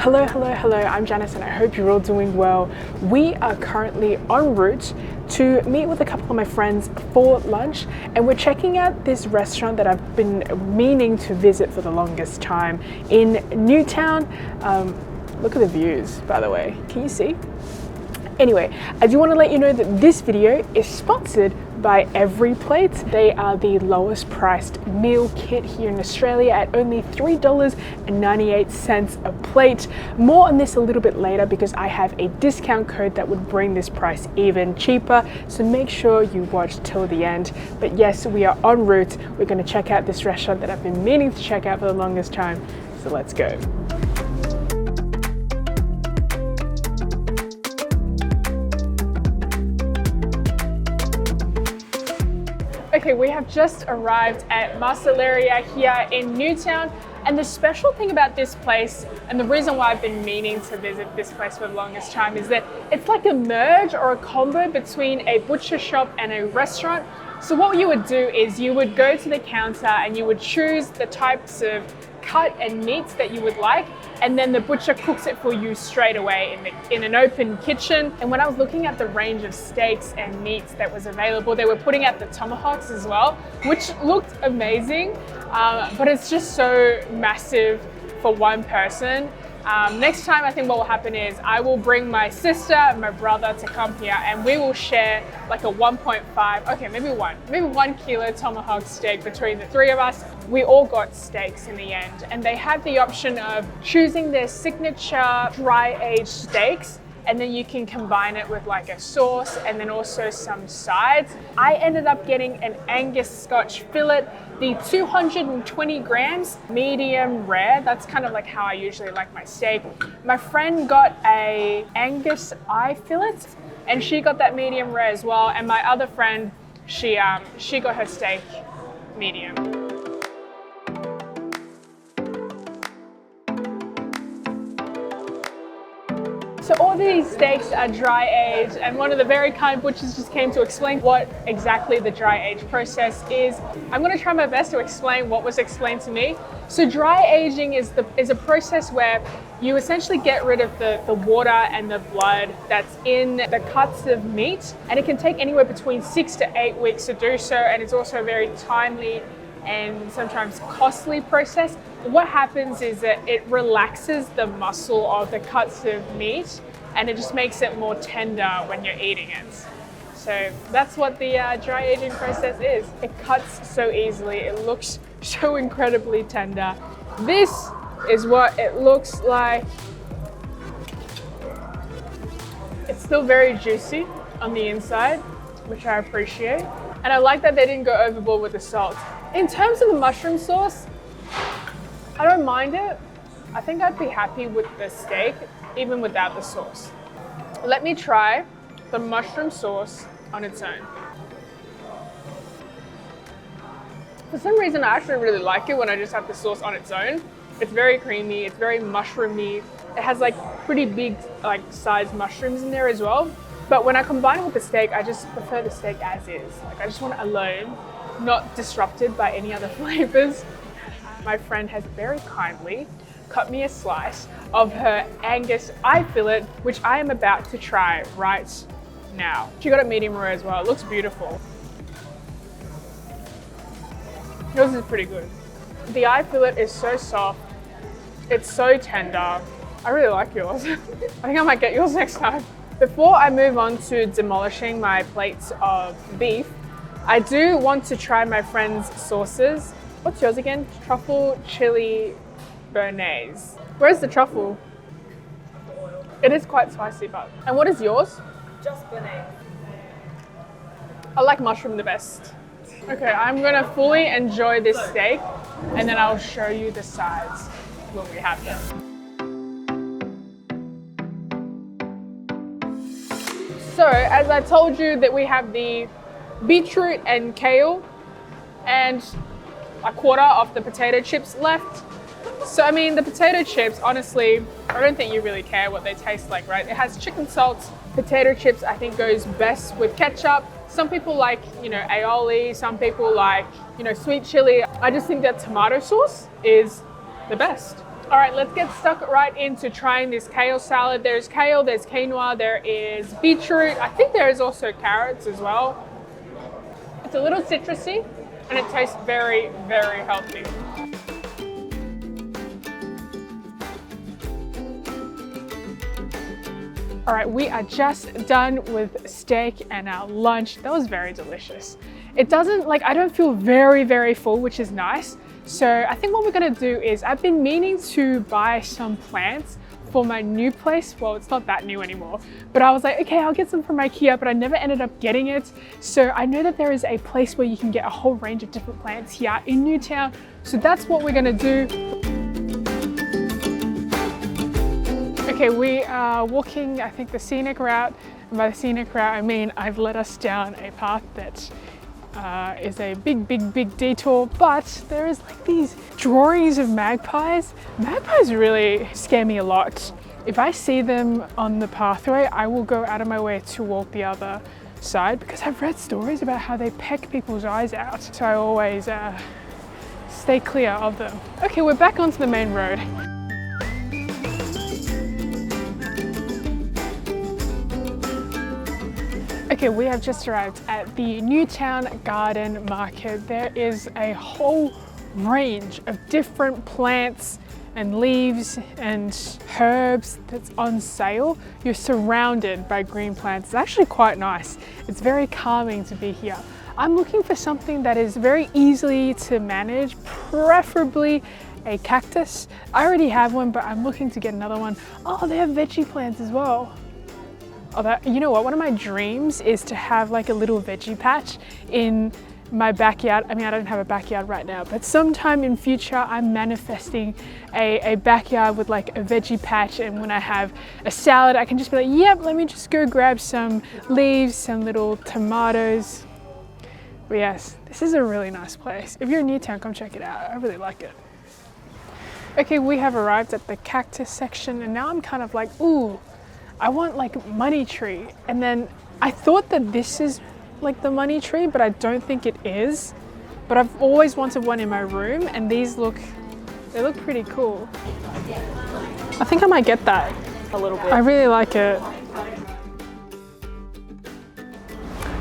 Hello, I'm Janice and I hope you're all doing well. We are currently en route to meet with a couple of my friends for lunch, and we're checking out this restaurant that I've been meaning to visit for the longest time in NEWTOWN. Look at the views, by the way. Can you see? Anyway, I do want to let you know that this video is sponsored by Every Plate. They are the lowest priced meal kit here in Australia at only $3.98 a plate. More on this a little bit later because I have a discount code that would bring this price even cheaper. So make sure you watch till the end. But yes, we are en route. We're going to check out this restaurant that I've been meaning to check out for the longest time. So let's go. Okay, we have just arrived at Macelleria here in NEWTOWN, and the special thing about this place, and the reason why I've been meaning to visit this place for the longest time, is that it's like a merge or a combo between a butcher shop and a restaurant. So what you would do is you would go to the counter and you would choose the types of cut and meats that you would like, and then the butcher cooks it for you straight away in an open kitchen. And when I was looking at the range of steaks and meats that was available, they were putting out the tomahawks as well, which looked amazing, but it's just so massive for one person. Next time I think what will happen is I will bring my sister and my brother to come here, and we will share like a 1.5, okay, maybe 1 kilo tomahawk steak between the three of us. We all got steaks in the end, and they have the option of choosing their signature dry aged steaks, and then you can combine it with like a sauce and then also some sides. I ended up getting an Angus Scotch Fillet, the 220 grams, medium rare. That's kind of like how I usually like my steak. My friend got a Angus Eye Fillet, and she got that medium rare as well. And my other friend, she got her steak medium. So all these steaks are dry aged, and one of the very kind butchers just came to explain what exactly the dry age process is. I'm going to try my best to explain what was explained to me. So dry aging is a process where you essentially get rid of the water and the blood that's in the cuts of meat, and it can take anywhere between 6 to 8 weeks to do so, and it's also a very timely and sometimes costly process. What happens is that it relaxes the muscle of the cuts of meat, and it just makes it more tender when you're eating it. So that's what the dry aging process is. It cuts so easily, it looks so incredibly tender. This is what it looks like. It's still very juicy on the inside, which I appreciate. And I like that they didn't go overboard with the salt. In terms of the mushroom sauce, I don't mind it. I think I'd be happy with the steak, even without the sauce. Let me try the mushroom sauce on its own. For some reason, I actually really like it when I just have the sauce on its own. It's very creamy, it's very mushroomy. It has like pretty big sized mushrooms in there as well. But when I combine it with the steak, I just prefer the steak as is. Like I just want it alone, not disrupted by any other flavors. My friend has very kindly cut me a slice of her Angus Eye Fillet, which I am about to try right now. She got it medium rare as well. It looks beautiful. Yours is pretty good. The eye fillet is so soft. It's so tender. I really like yours. I think I might get yours next time. Before I move on to demolishing my plates of beef, I do want to try my friend's sauces. What's yours again? Truffle chili Bernaise. Where's the truffle? It is quite spicy, but. And what is yours? Just Bernaise. I like mushroom the best. Okay, I'm gonna fully enjoy this steak, and then I'll show you the sides when we have them. So, as I told you that we have the beetroot and kale and a quarter of the potato chips left. So I mean, the potato chips, honestly, I don't think you really care what they taste like, right? It has chicken salt. Potato chips, I think, goes best with ketchup. Some people like, aioli. Some people like, sweet chili. I just think that tomato sauce is the best. All right, let's get stuck right into trying this kale salad. There's kale, there's quinoa, there is beetroot. I think there is also carrots as well. It's a little citrusy and it tastes very, very healthy. All right, we are just done with steak and our lunch. That was very delicious. It doesn't, I don't feel very, very full, which is nice. So I think what we're gonna do is, I've been meaning to buy some plants for my new place. Well, it's not that new anymore, but I was like, okay, I'll get some from IKEA, but I never ended up getting it. So I know that there is a place where you can get a whole range of different plants here in Newtown. So that's what we're gonna do. Okay, we are walking, I think, the scenic route. And by the scenic route, I mean I've led us down a path that is a big detour, but there is these drawings of magpies. Magpies really scare me a lot. If I see them on the pathway, I will go out of my way to walk the other side because I've read stories about how they peck people's eyes out. So I always stay clear of them. Okay, we're back onto the main road. Okay, we have just arrived at the Newtown Garden Market. There is a whole range of different plants and leaves and herbs that's on sale. You're surrounded by green plants. It's actually quite nice. It's very calming to be here. I'm looking for something that is very easily to manage, preferably a cactus. I already have one, but I'm looking to get another one. Oh, they have veggie plants as well. Oh, you know what? One of my dreams is to have a little veggie patch in my backyard. I mean, I don't have a backyard right now, but sometime in future, I'm manifesting a backyard with a veggie patch. And when I have a salad, I can just be like, yep, let me just go grab some leaves, some little tomatoes. But yes, this is a really nice place. If you're in Newtown, come check it out. I really like it. Okay, we have arrived at the cactus section, and now I'm kind of ooh, I want money tree. And then I thought that this is the money tree, but I don't think it is. But I've always wanted one in my room, and these look pretty cool. I think I might get that. A little bit. I really like it.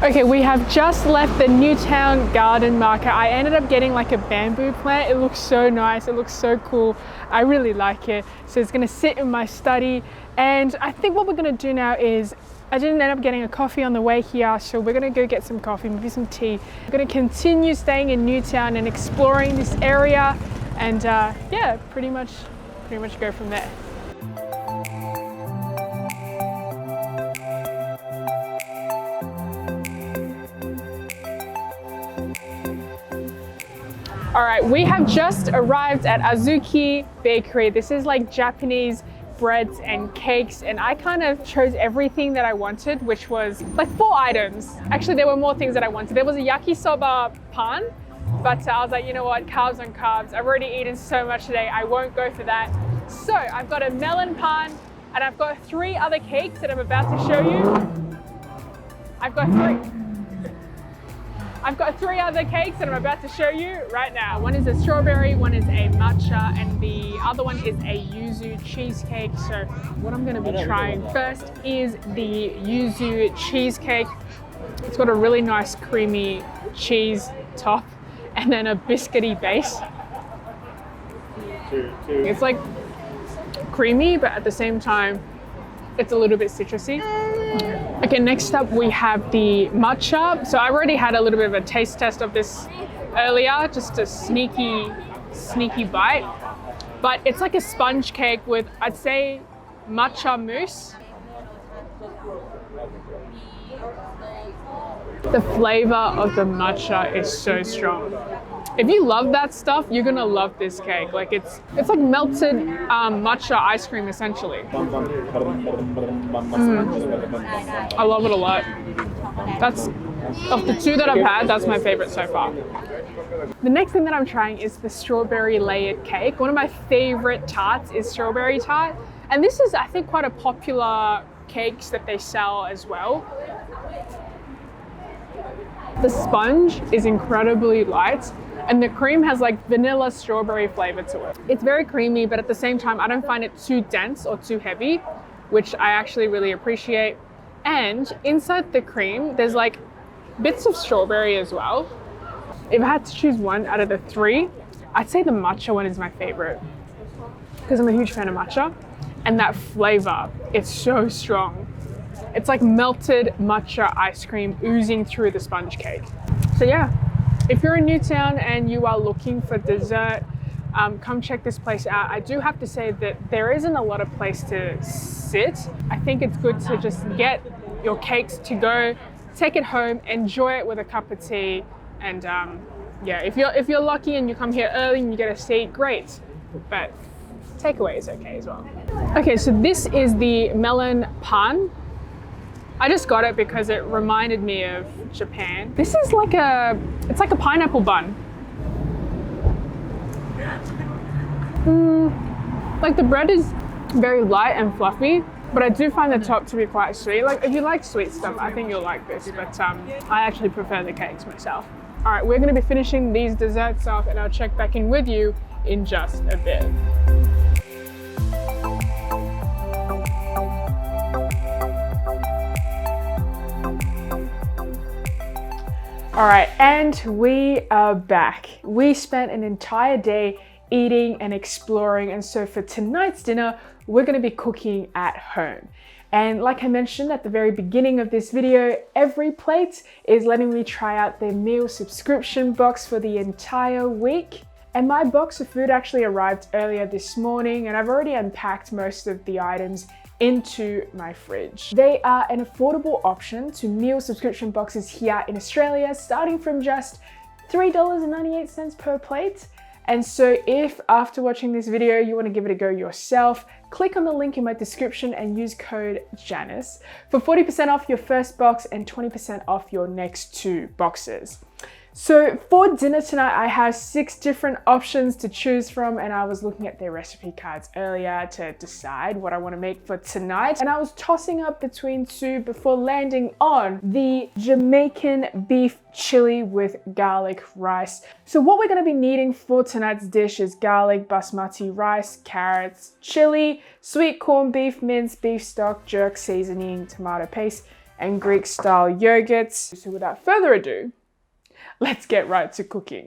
Okay, we have just left the Newtown Garden Market. I ended up getting a bamboo plant. It looks so nice, it looks so cool. I really like it. So it's gonna sit in my study. And I think what we're gonna do now is, I didn't end up getting a coffee on the way here, so we're gonna go get some coffee, maybe some tea. We're gonna continue staying in Newtown and exploring this area. And yeah, pretty much go from there. All right, we have just arrived at Azuki Bakery. This is Japanese breads and cakes, and I kind of chose everything that I wanted, which was 4 items. Actually, there were more things that I wanted. There was a yakisoba pan, but I was like, you know what, carbs on carbs. I've already eaten so much today, I won't go for that. So I've got a melon pan, and I've got 3 other cakes that I'm about to show you. I've got 3 other cakes that I'm about to show you right now. One is a strawberry, one is a matcha, and the other one is a yuzu cheesecake. So what I'm gonna be trying first is the yuzu cheesecake. It's got a really nice creamy cheese top and then a biscuity base. It's creamy, but at the same time, it's a little bit citrusy. Okay, next up we have the matcha. So I already had a little bit of a taste test of this earlier, just a sneaky bite. But it's like a sponge cake with, I'd say, matcha mousse. The flavor of the matcha is so strong. If you love that stuff, you're gonna love this cake. It's like melted matcha ice cream, essentially. I love it a lot. That's, of the 2 that I've had, that's my favorite so far. The next thing that I'm trying is the strawberry layered cake. One of my favorite tarts is strawberry tart. And this is, I think, quite a popular cakes that they sell as well. The sponge is incredibly light, And the cream has like vanilla strawberry flavor to it. It's very creamy, but at the same time, I don't find it too dense or too heavy, which I actually really appreciate. And inside the cream, there's like bits of strawberry as well. If I had to choose one out of the three, I'd say the matcha one is my favorite because I'm a huge fan of matcha. And that flavor, it's so strong. It's like melted matcha ice cream oozing through the sponge cake. So yeah, if you're in Newtown and you are looking for dessert, come check this place out. I do have to say that there isn't a lot of place to sit. I think it's good to just get your cakes to go, take it home, enjoy it with a cup of tea. And yeah, if you're lucky and you come here early and you get a seat, great. But takeaway is okay as well. Okay, so this is the melon pan. I just got it because it reminded me of Japan. This is like it's like a pineapple bun. Like the bread is very light and fluffy, but I do find the top to be quite sweet. Like if you like sweet stuff, I think you'll like this, but I actually prefer the cakes myself. All right, we're gonna be finishing these desserts off and I'll check back in with you in just a bit. All right, and we are back. We spent an entire day eating and exploring, and so for tonight's dinner, we're gonna be cooking at home. And like I mentioned at the very beginning of this video, Every Plate is letting me try out their meal subscription box for the entire week. And my box of food actually arrived earlier this morning, and I've already unpacked most of the items into my fridge. They are an affordable option to meal subscription boxes here in Australia, starting from just $3.98 per plate. And so if after watching this video, you want to give it a go yourself, click on the link in my description and use code Janice for 40% off your first box and 20% off your next 2 boxes. So for dinner tonight, I have 6 different options to choose from, and I was looking at their recipe cards earlier to decide what I want to make for tonight. And I was tossing up between 2 before landing on the Jamaican beef chili with garlic rice. So what we're going to be needing for tonight's dish is garlic, basmati rice, carrots, chili, sweet corned beef mince, beef stock, jerk seasoning, tomato paste, and Greek style yogurts. So without further ado, let's get right to cooking.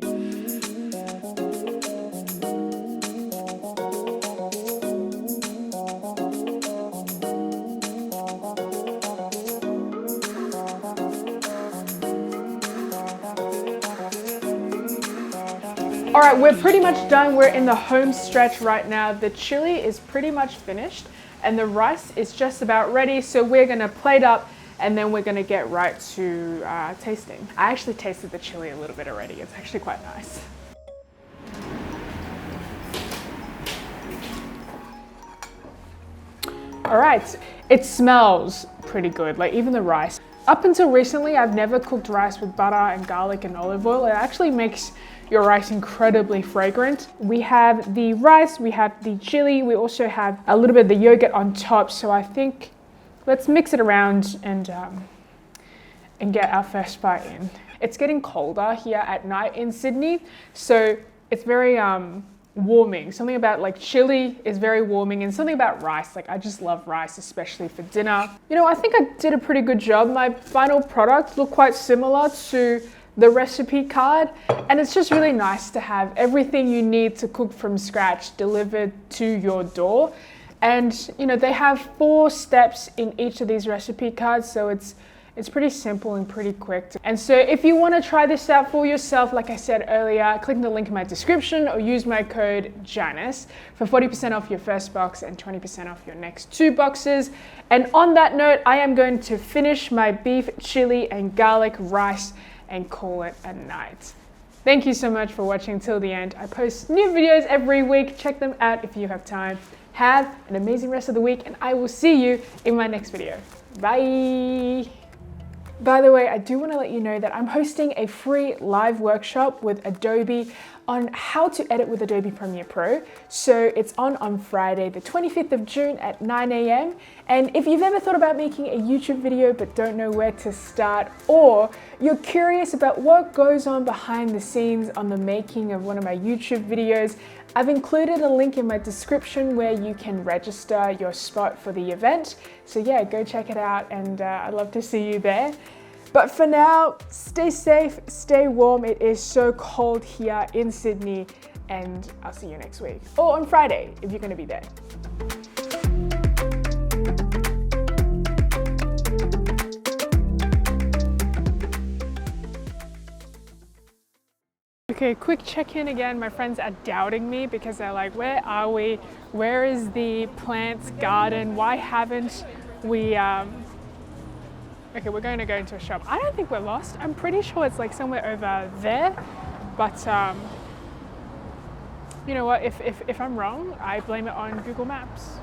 All right, we're pretty much done. We're in the home stretch right now. The chili is pretty much finished and the rice is just about ready. So we're gonna plate up and then we're gonna get right to tasting. I actually tasted the chili a little bit already. It's actually quite nice. All right, it smells pretty good, like even the rice. Up until recently, I've never cooked rice with butter and garlic and olive oil. It actually makes your rice incredibly fragrant. We have the rice, we have the chili, we also have a little bit of the yogurt on top. So I think let's mix it around and get our first bite in. It's getting colder here at night in Sydney, so it's very warming. Something about like chili is very warming, and something about rice. Like I just love rice, especially for dinner. You know, I think I did a pretty good job. My final product looked quite similar to the recipe card, and it's just really nice to have everything you need to cook from scratch delivered to your door. And you know, they have 4 steps in each of these recipe cards, so it's pretty simple and pretty quick. And so if you want to try this out for yourself, like I said earlier, click the link in my description or use my code Janice for 40% off your first box and 20% off your next 2 boxes. And on that note, I am going to finish my beef chili and garlic rice and call it a night. Thank you so much for watching till the end. I post new videos every week. Check them out if you have time. Have an amazing rest of the week, and I will see you in my next video. Bye. By the way, I do want to let you know that I'm hosting a free live workshop with Adobe on how to edit with Adobe Premiere Pro. So it's on Friday, the 25th of June at 9 a.m. And if you've ever thought about making a YouTube video but don't know where to start, or you're curious about what goes on behind the scenes on the making of one of my YouTube videos, I've included a link in my description where you can register your spot for the event. So yeah, go check it out, and I'd love to see you there. But for now, stay safe, stay warm. It is so cold here in Sydney, and I'll see you next week. Or on Friday, if you're gonna be there. Okay, quick check-in again. My friends are doubting me because they're like, where are we? Where is the plants garden? Why haven't we, okay, we're going to go into a shop. I don't think we're lost. I'm pretty sure it's like somewhere over there. But you know what? If I'm wrong, I blame it on Google Maps.